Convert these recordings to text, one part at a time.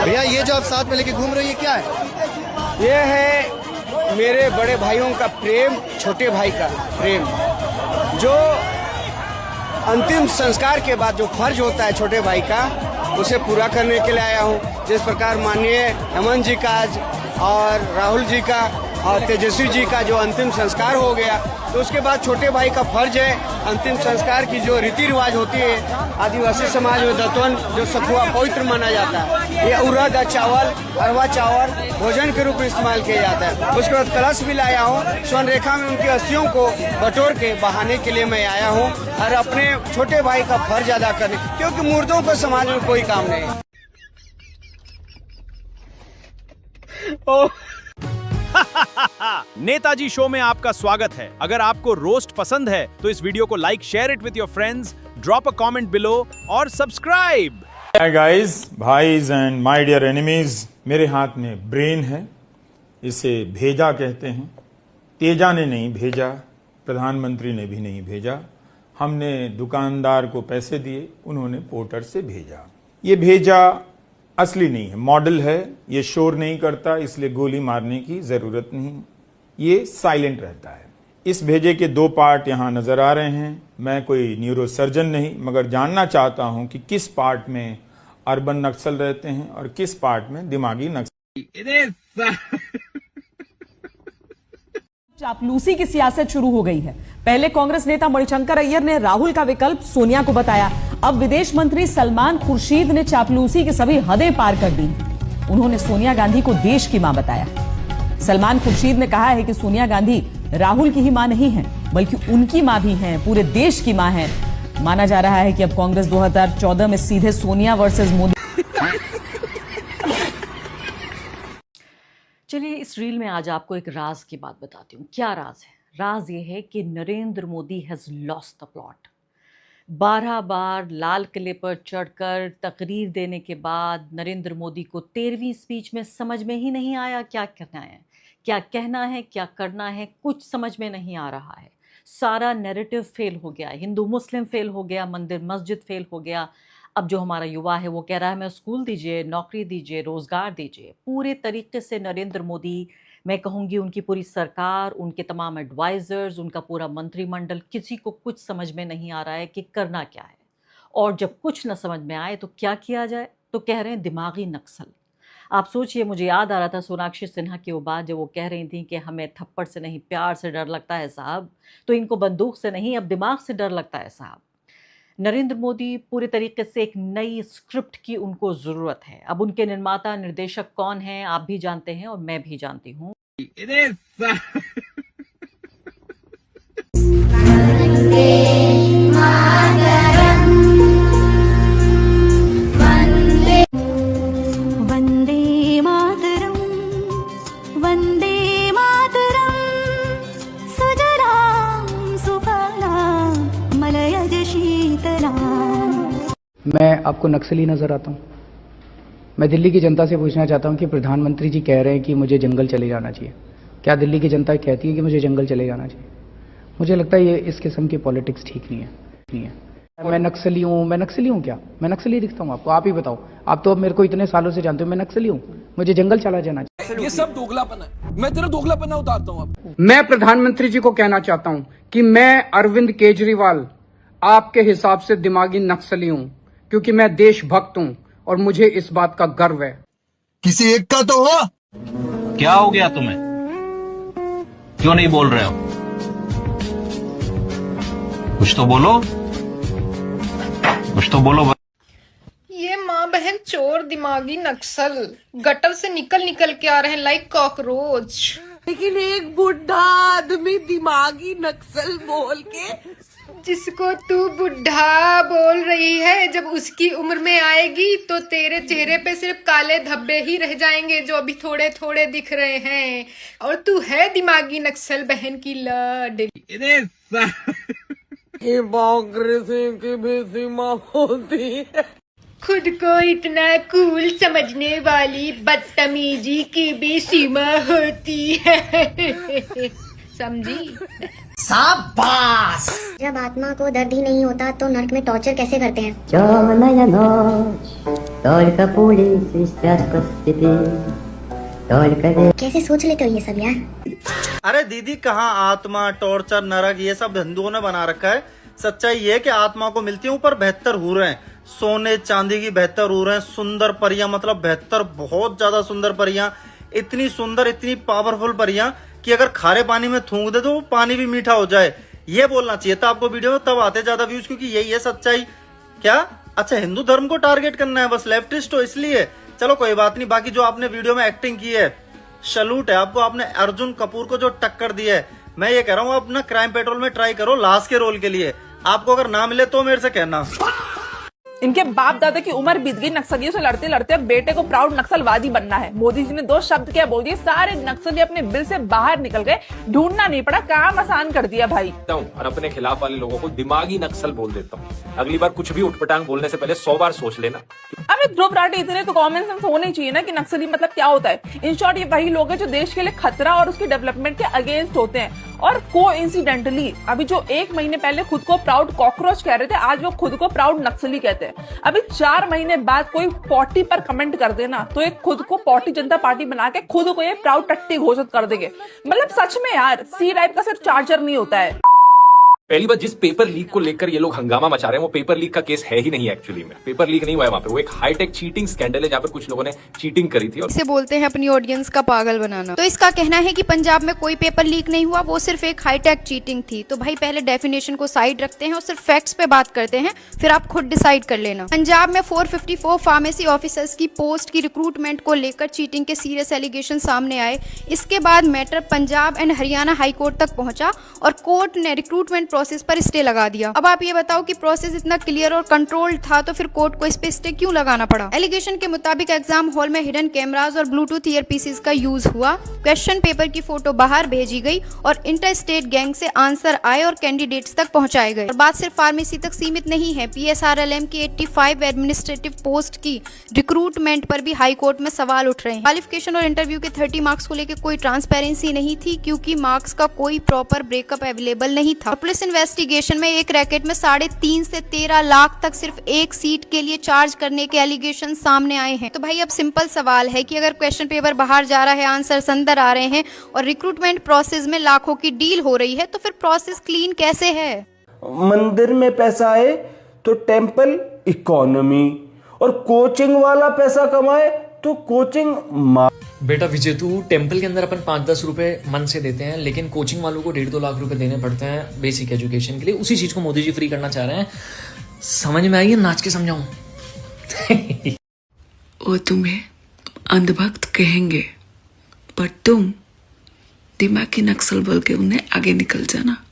भैया ये जो आप साथ में लेके घूम रहे हो ये क्या है? ये है मेरे बड़े भाइयों का प्रेम, छोटे भाई का प्रेम, जो अंतिम संस्कार के बाद जो फर्ज होता है छोटे भाई का, उसे पूरा करने के लिए आया हूँ। जिस प्रकार माननीय हेमंत जी का आज और राहुल जी का और तेजस्वी जी का जो अंतिम संस्कार हो गया, तो उसके बाद छोटे भाई का फर्ज है अंतिम संस्कार की जो रीति रिवाज होती है आदिवासी समाज में दत्वन जो सखुआ पवित्र माना जाता है, ये उड़द चावल, अरवा चावल भोजन के रूप में इस्तेमाल किया जाता है। उसके बाद कलश भी लाया हूँ, स्वर्ण रेखा में उनकी अस्थियों को बटोर के बहाने के लिए मैं आया हूँ और अपने छोटे भाई का फर्ज अदा करने, क्योंकि मुर्दों को समाज में कोई काम नहीं है। नेताजी शो में आपका स्वागत है। अगर आपको रोस्ट पसंद है तो इस वीडियो को like, share it with your friends, drop a comment below और सब्सक्राइब। हाय गाइस, भाईज एंड माय डियर एनिमीज, मेरे हाथ में ब्रेन है, इसे भेजा कहते हैं। तेजा ने नहीं भेजा, प्रधानमंत्री ने भी नहीं भेजा, हमने दुकानदार को पैसे दिए, उन्होंने पोर्टर से भेजा। ये भेजा असली नहीं है, मॉडल है, ये शोर नहीं करता, इसलिए गोली मारने की जरूरत नहीं, ये साइलेंट रहता है। इस भेजे के दो पार्ट यहां नजर आ रहे हैं। मैं कोई न्यूरोसर्जन नहीं, मगर जानना चाहता हूं कि किस पार्ट में अर्बन नक्सल रहते हैं और किस पार्ट में दिमागी नक्सल। चापलूसी की सियासत शुरू हो गई है। पहले कांग्रेस नेता मणिशंकर अय्यर ने राहुल का विकल्प सोनिया को बताया। अब विदेश मंत्री सलमान खुर्शीद ने चापलूसी की सभी हदें पार कर दी। उन्होंने सोनिया गांधी को देश की मां बताया। सलमान खुर्शीद ने कहा है कि सोनिया गांधी राहुल की ही मां नहीं है, बल्कि उनकी मां भी हैं, पूरे देश की मां है। माना जा रहा है कि अब कांग्रेस 2014 में सीधे सोनिया वर्सेस मोदी। चलिए इस रील में आज आपको एक राज की बात बताती हूँ। क्या राज है? राज ये है कि Narendra Modi has lost the plot. 12 बार लाल किले पर चढ़कर तकरीर देने के बाद नरेंद्र मोदी को 13वीं स्पीच में समझ में ही नहीं आया क्या करना है, क्या कहना है, क्या करना है, कुछ समझ में नहीं आ रहा है। सारा नैरेटिव फेल हो गया, हिंदू मुस्लिम फेल हो गया, मंदिर मस्जिद फेल हो गया। अब जो हमारा युवा है वो कह रहा है हमें स्कूल दीजिए, नौकरी दीजिए, रोजगार दीजिए। पूरे तरीके से नरेंद्र मोदी, मैं कहूँगी उनकी पूरी सरकार, उनके तमाम एडवाइजर्स, उनका पूरा मंत्रिमंडल, किसी को कुछ समझ में नहीं आ रहा है कि करना क्या है। और जब कुछ न समझ में आए तो क्या किया जाए, तो कह रहे हैं दिमागी नक्सल। आप सोचिए, मुझे याद आ रहा था सोनाक्षी सिन्हा की वो बात जब वो कह रही थी कि हमें थप्पड़ से नहीं प्यार से डर लगता है साहब, तो इनको बंदूक से नहीं अब दिमाग से डर लगता है साहब। नरेंद्र मोदी पूरे तरीके से एक नई स्क्रिप्ट की उनको ज़रूरत है। अब उनके निर्माता निर्देशक कौन हैं आप भी जानते हैं और मैं भी जानती हूँ। मैं आपको नक्सली नजर आता हूं। मैं दिल्ली की जनता से पूछना चाहता हूं कि प्रधानमंत्री जी कह रहे हैं कि मुझे जंगल चले जाना चाहिए। क्या दिल्ली की जनता कहती है कि मुझे जंगल चले जाना चाहिए? मुझे लगता है ये इस किस्म की पॉलिटिक्स ठीक नहीं है। मैं नक्सली हूं क्या? मैं नक्सली दिखता हूं आपको? आप ही बताओ। आप तो अब मेरे को इतने सालों से जानते हो, मैं नक्सली हूं, मुझे जंगल चला जाना चाहिए। ये सब दोगलापन है। मैं तेरा दोगलापन उतारता हूं। अब मैं प्रधानमंत्री जी को कहना चाहता हूं कि मैं अरविंद केजरीवाल आपके हिसाब से दिमागी नक्सली हूं, क्योंकि मैं देशभक्त हूं और मुझे इस बात का गर्व है। किसी एक का तो हो। क्या हो गया तुम्हें? क्यों नहीं बोल रहे हो? कुछ तो बोलो, कुछ तो बोलो। ये माँ बहन चोर दिमागी नक्सल गटर से निकल के आ रहे हैं लाइक कॉकरोच। लेकिन एक बुढ़ा आदमी दिमागी नक्सल बोल के, जिसको तू बुढ़ा बोल रही है, जब उसकी उम्र में आएगी तो तेरे चेहरे पे सिर्फ काले धब्बे ही रह जाएंगे जो अभी थोड़े थोड़े दिख रहे हैं, और तू है दिमागी नक्सल बहन की लाडली। की भी सीमा होती है। खुद को इतना कूल समझने वाली बदतमीजी की भी सीमा होती है। समझी? शाबाश। जब आत्मा को दर्द ही नहीं होता तो नर्क में टॉर्चर कैसे करते हैं? कैसे सोच लेते हो ये सब यार? अरे दीदी, कहाँ आत्मा, टॉर्चर, नरक ये सब हिंदुओं ने बना रखा है। सच्चाई ये है कि आत्मा को मिलती है ऊपर 72 हूरें हैं, सोने चांदी की 72 हूरें हैं, सुंदर परियां, मतलब 72 बहुत ज्यादा सुंदर परियां, इतनी सुंदर, इतनी पावरफुल परियां कि अगर खारे पानी में थूक दे तो वो पानी भी मीठा हो जाए। ये बोलना चाहिए था आपको वीडियो में, तब आते ज्यादा व्यूज, क्योंकि यही है सच्चाई। क्या अच्छा हिंदू धर्म को टारगेट करना है बस, लेफ्टिस्ट हो इसलिए? चलो कोई बात नहीं। बाकी जो आपने वीडियो में एक्टिंग की है, सैल्यूट है आपको। आपने अर्जुन कपूर को जो टक्कर दी है, मैं ये कह रहा हूँ अपना क्राइम पेट्रोल में ट्राई करो लाश के रोल के लिए। आपको अगर ना मिले तो मेरे से कहना। इनके बाप दादा की उम्र बीत गई नक्सलियों से लड़ते लड़ते, अब बेटे को प्राउड नक्सलवादी बनना है। मोदी जी ने 2 शब्द क्या बोल दिए, सारे नक्सली अपने बिल से बाहर निकल गए, ढूंढना नहीं पड़ा, काम आसान कर दिया भाई। और अपने खिलाफ वाले लोगों को दिमागी नक्सल बोल देता हूँ। अगली बार कुछ भी उठपटांग बोलने से पहले 100 बार सोच लेना। अबे ध्रुव राठी, इतने तो कॉमन सेंस होने चाहिए ना कि नक्सली मतलब क्या होता है। इन शॉर्ट ये वही लोग हैं जो देश के लिए खतरा और उसके डेवलपमेंट के अगेंस्ट होते हैं। और कोइंसिडेंटली अभी जो 1 महीने पहले खुद को प्राउड कॉकरोच कह रहे थे, आज वो खुद को प्राउड नक्सली कहते हैं। अभी 4 महीने बाद कोई पॉटी पर कमेंट कर देना तो एक खुद को पॉटी जनता पार्टी बना के खुद को ये प्राउड टट्टी घोषित कर देंगे। मतलब सच में यार, सी टाइप का सिर्फ चार्जर नहीं होता है। पहली बात, जिस पेपर लीक को लेकर ये लोग हंगामा मचा रहे हैं वो पेपर लीक का केस है ही नहीं। एक्चुअली में पेपर लीक नहीं हुआ है वहां पे, वो एक हाईटेक चीटिंग स्कैंडल है जहाँ पर कुछ लोगों ने चीटिंग करी थी। इसे बोलते हैं अपनी ऑडियंस का पागल बनाना। तो इसका कहना है कि पंजाब में कोई पेपर लीक नहीं हुआ, वो सिर्फ एक हाईटेक चीटिंग थी। तो भाई पहले डेफिनेशन को साइड रखते हैं और सिर्फ फैक्ट्स पे बात करते हैं, फिर आप खुद डिसाइड कर लेना। पंजाब में 454 फार्मेसी ऑफिसर्स की पोस्ट की रिक्रूटमेंट को लेकर चीटिंग के सीरियस एलिगेशन सामने आए। इसके बाद matter Punjab and Haryana high court तक पहुंचा और कोर्ट ने रिक्रूटमेंट प्रोसेस पर स्टे लगा दिया। अब आप ये बताओ कि प्रोसेस इतना क्लियर और कंट्रोल्ड था तो फिर कोर्ट को इस पे स्टे क्यों लगाना पड़ा? एलिगेशन के मुताबिक एग्जाम हॉल में हिडन कैमरास और ब्लूटूथ ईयरपीसेस का यूज हुआ, क्वेश्चन पेपर की फोटो बाहर भेजी गई और इंटर स्टेट गैंग से आंसर आए और कैंडिडेट्स तक पहुंचाए गए। और बात सिर्फ फार्मेसी तक सीमित नहीं है। PSRLM की 85 एडमिनिस्ट्रेटिव पोस्ट की रिक्रूटमेंट पर भी हाई कोर्ट में सवाल उठ रहे हैं। क्वालिफिकेशन और इंटरव्यू के 30 मार्क्स को लेकर कोई ट्रांसपेरेंसी नहीं थी क्योंकि मार्क्स का कोई प्रॉपर ब्रेकअप अवेलेबल नहीं था। पुलिस इन्वेस्टिगेशन में एक रैकेट में 3.5 से 13 लाख तक सिर्फ एक सीट के लिए चार्ज करने के एलिगेशन सामने आए हैं। तो भाई अब सिंपल सवाल है कि अगर क्वेश्चन पेपर बाहर जा रहा है, आंसर अंदर आ रहे हैं और रिक्रूटमेंट प्रोसेस में लाखों की डील हो रही है, तो फिर प्रोसेस क्लीन कैसे है? मंदिर में पैसा आए तो टेम्पल इकोनॉमी, और कोचिंग वाला पैसा कमाए तो कोचिंग। बेटा विजय, तू टेम्पल के अंदर अपन 5-10 रुपए मन से देते हैं, लेकिन कोचिंग वालों को 1.5-2 लाख रुपए देने पड़ते हैं बेसिक एजुकेशन के लिए। उसी चीज को मोदी जी फ्री करना चाह रहे हैं। समझ में आई है? नाच के समझाऊं? वो तुम्हें अंधभक्त कहेंगे, पर तुम दिमागी नक्सल बोल के उन्हें आगे निकल जाना।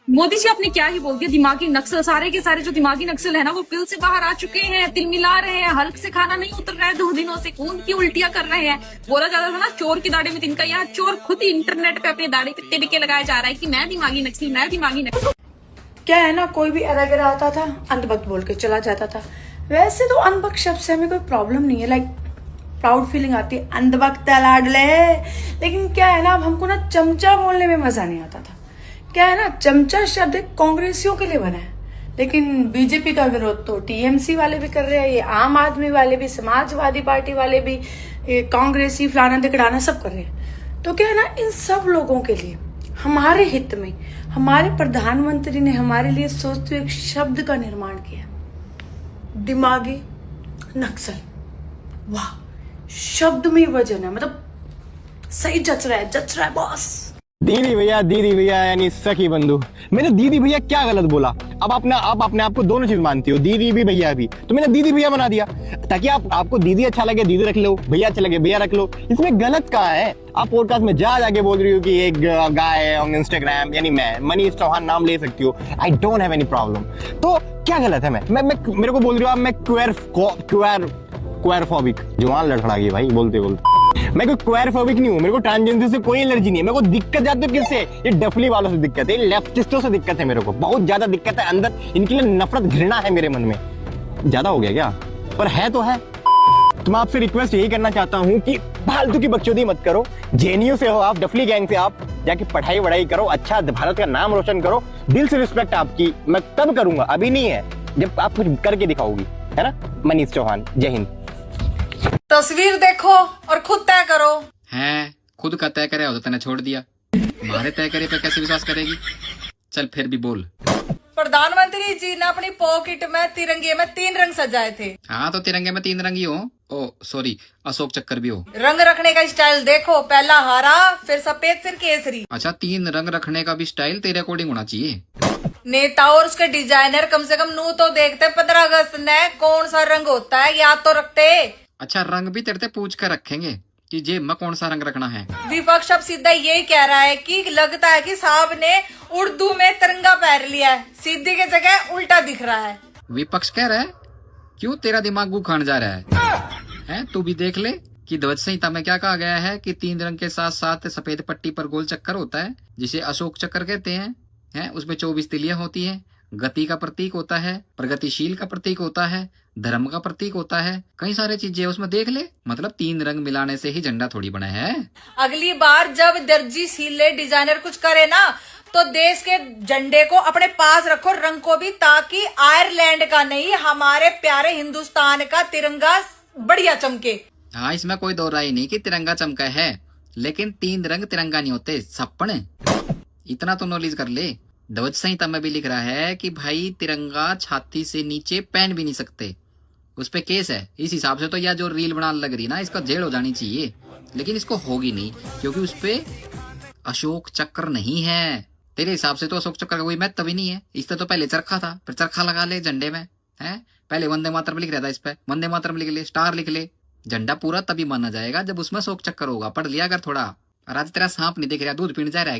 मोदी जी आपने क्या ही बोल दिया, दिमागी नक्सल। सारे के सारे जो दिमागी नक्सल है ना, वो पिल से बाहर आ चुके हैं, तिल मिला रहे हैं, हल्क से खाना नहीं उतर रहा है 2 दिनों से, खून की उल्टियां कर रहे हैं। बोला जाता था ना चोर की दाढ़ी में तिनका, यहाँ चोर खुद ही इंटरनेट पे अपनी दाढ़ी पे तिनके लगाया जा रहा है कि मैं दिमागी नक्सल, मैं दिमागी नक्सल। क्या है ना, कोई भी अगर आता था अंधभक्त बोल के चला जाता था। वैसे तो अंधभक्त शब्द से हमें कोई प्रॉब्लम नहीं है, लाइक प्राउड फीलिंग आती है अंधभक्त लाडले। लेकिन क्या है ना, अब हमको ना चमचा बोलने में मजा नहीं आता था। क्या है ना, चमचा शब्द कांग्रेसियों के लिए बना है, लेकिन बीजेपी का विरोध तो TMC वाले भी कर रहे हैं, ये आम आदमी वाले भी, समाजवादी पार्टी वाले भी, ये कांग्रेसी फलाना दिखड़ाना सब कर रहे हैं। तो क्या है ना, इन सब लोगों के लिए हमारे हित में हमारे प्रधानमंत्री ने हमारे लिए सोचते एक शब्द का निर्माण किया, दिमागी नक्सल। वाह, शब्द में वजन है, मतलब सही जच रहा है बॉस। दीदी भैया यानी सखी बंधु। मैंने दीदी भैया क्या गलत बोला? अब अपने आप को दोनों चीज मानती हो, दीदी भी भैया भी, तो मैंने दीदी भैया बना दिया ताकि आपको दीदी अच्छा लगे दीदी रख लो, भैया अच्छा लगे भैया रख लो। इसमें गलत कहाँ है? आप पॉडकास्ट में जाके बोल रही हो कि एक गाय है ऑन इंस्टाग्राम, यानी मैं मनीष चौहान नाम ले सकती हो, I don't have any problem. तो क्या गलत है? मैं मेरे को बोल रही हो आप मैं क्वेरफोबिक, जुबान लड़खड़ा गई भाई बोलते मैं कोई क्वेरफोबिक नहीं हूँ, मेरे को ट्रांसजेंडर से कोई एलर्जी नहीं है। मेरे को दिक्कत जाती है किससे? ये डफली वालों से दिक्कत है, लेफ्टिस्टों से दिक्कत है, मेरे को बहुत ज्यादा दिक्कत है। अंदर इनके लिए नफरत घृणा है मेरे मन में। ज्यादा हो गया क्या? पर है तो है। तो मैं आपसे रिक्वेस्ट यही करना चाहता हूँ कि फालतू की बकचोदी मत करो। JNU से हो आप, डफली गैंग से आप, जाके पढ़ाई वढ़ाई करो, अच्छा भारत का नाम रोशन करो, दिल से रिस्पेक्ट आपकी मैं तब करूंगा, अभी नहीं है, जब आप कुछ करके दिखाओगी, है ना। मनीष चौहान, जय हिंद। तस्वीर देखो और खुद तय करो। है खुद का तय करे तो तने छोड़ दिया, हमारे तय करे पे कैसे विश्वास करेगी। चल फिर भी बोल। प्रधानमंत्री जी ने अपनी पॉकेट में तिरंगे में 3 रंग सजाए थे। हाँ तो तिरंगे में 3 रंग ही हो, ओ सॉरी अशोक चक्कर भी हो। रंग रखने का स्टाइल देखो, पहला हरा, फिर सफेद, फिर केसरी। अच्छा 3 रंग रखने का भी स्टाइल तेरे अकॉर्डिंग होना चाहिए। नेता और उसके डिजाइनर कम से कम नू तो देखते 15 अगस्त ने कौन सा रंग होता है, याद तो रखते। अच्छा रंग भी तेरे से पूछ कर रखेंगे कि जेब में कौन सा रंग रखना है। विपक्ष अब सीधा यही कह रहा है कि लगता है कि साहब ने उर्दू में तिरंगा पहन लिया है, सीधी की जगह उल्टा दिख रहा है। विपक्ष कह रहा है क्यों तेरा दिमाग गु खान जा रहा है? तू भी देख ले कि ध्वज संहिता में क्या कहा गया है कि 3 रंग के साथ साथ सफेद पट्टी पर गोल चक्कर होता है, जिसे अशोक चक्कर कहते हैं। उसमें 24 तिलियां होती है, गति का प्रतीक होता है, प्रगतिशील का प्रतीक होता है, धर्म का प्रतीक होता है, कई सारे चीजें उसमें देख ले। मतलब 3 रंग मिलाने से ही झंडा थोड़ी बना है। अगली बार जब दर्जी सीले डिजाइनर कुछ करे ना, तो देश के झंडे को अपने पास रखो, रंग को भी, ताकि आयरलैंड का नहीं हमारे प्यारे हिंदुस्तान का तिरंगा बढ़िया चमके। हाँ इसमें कोई दो राय नहीं कि तिरंगा चमका है, लेकिन 3 रंग तिरंगा नहीं होते, सपने। इतना तो नॉलेज कर ले। ध्वज संहिता में भी लिख रहा है कि भाई तिरंगा छाती से नीचे पहन भी नहीं सकते, उस पे केस है। इस हिसाब से तो यह जो रील बनाने लग रही ना, इसका जेल हो जानी चाहिए, लेकिन इसको होगी नहीं क्योंकि उस पे अशोक चक्र नहीं है। तेरे हिसाब से तो अशोक चक्र का कोई महत्व ही नहीं है। इससे तो पहले चरखा था, फिर चरखा लगा ले झंडे में, है पहले वंदे मातरम लिख रहा था, इस पे वंदे मातरम लिख ले, स्टार लिख ले। झंडा पूरा तभी माना जाएगा जब उसमें अशोक चक्र होगा। पढ़ लिया अगर थोड़ा। और आज तेरा सांप नहीं दिख रहा, दूध पीने जा रहा है।